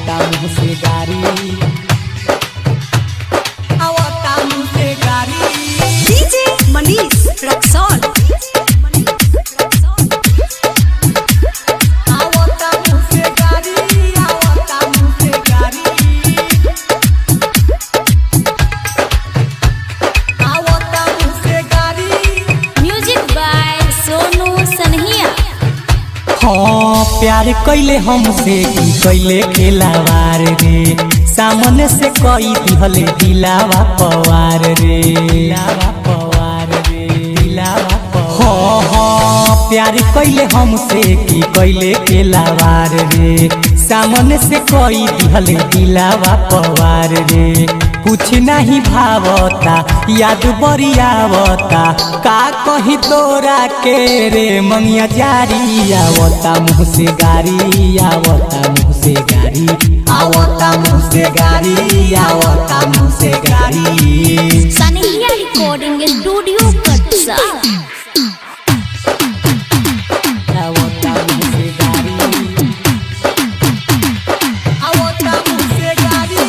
आवता मुँह से गारी, आवता मुँह से गारी। डीजे मनीष रक्सौल। हाँ प्यार कैले हमसे की कैले खेलावार रे, सामने से कई दिहले दिलावा पवार रे, दिलावा पवार रे, दिलावा पवार। हाँ प्यार कैले हमसे की कैले खेलावार रे, सामने से कई दिहले दिलावा पवार रे। कुछ नहीं भावता याद बड़ी आवता, का कही तोरा के रे मंगिया जारी। आवता मुँह से गारी, आवता मुँह से गारी, आवता मुँह से गारी, आवता मुँह से गारी। सनहिया रिकॉर्डिंग स्टूडियो कटसा। आवता मुँह से गारी, आवता मुँह से गारी,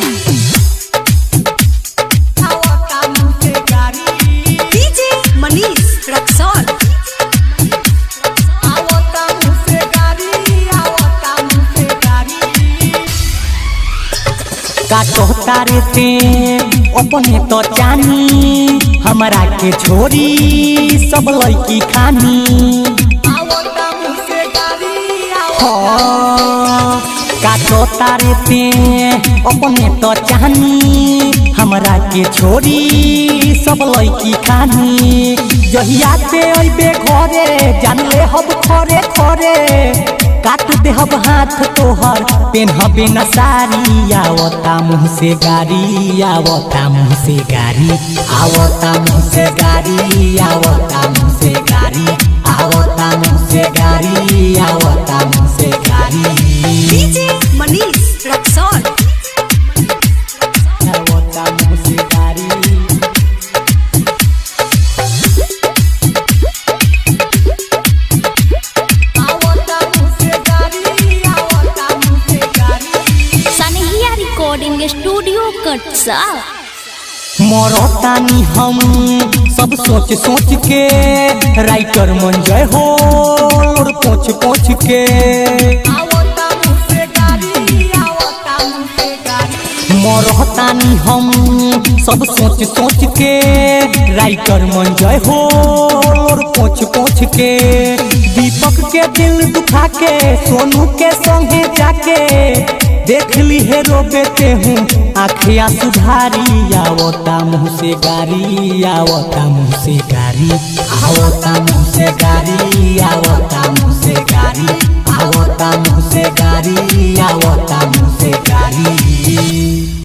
आवता मुँह से गारी। डीजे मनीष रक्सौल। आवता मुँह से गारी, आवता मुँह से गारी। काटो तारे ते अपने तो जानी, हमरा के छोरी सब लड़की खानी। आवता मुँह से गारी, हाँ काटो तारे ते अपने तो जानी, हमरा के छोरी सब लड़की खानी। जहिया ते अइबे घरे जानले हब खरे खरे, काट देहब हाथ तोहर पेन्हबे न सारी। आवता मुँह से गारी, आवता मुँह से गारी, आवता मुँह से गारी, आवता मुँह से गारी, आवता मुँह से गारी, आवता मुँह से गारी। डीजे मनीष रक्सौल। आवता मुँह से गारी, आवता मुँह से गारी, आवता मुँह से गारी। सनहिया रिकॉर्डिंग स्टूडियो कटसा। मरतानी हम सब सोच सोच के, राइटर मंजय हो और पोछ पोछ के। आवता मुँह से गारी, आवता मुँह से गारी। मरतानी हम सब सोच सोच के, राइटर मंजय हो और पोछ पोछ के। दीपक के दिल दुखा के सोनू के संगे जाके, देख ली है रोबेते हूँ आँखिया सुधारी। आवता मुँह से गारी, आवता मुँह से गारी, आवता मुँह से गारी, आवता मुँह से गारी, आवता मुँह से गारी, आवता मुँह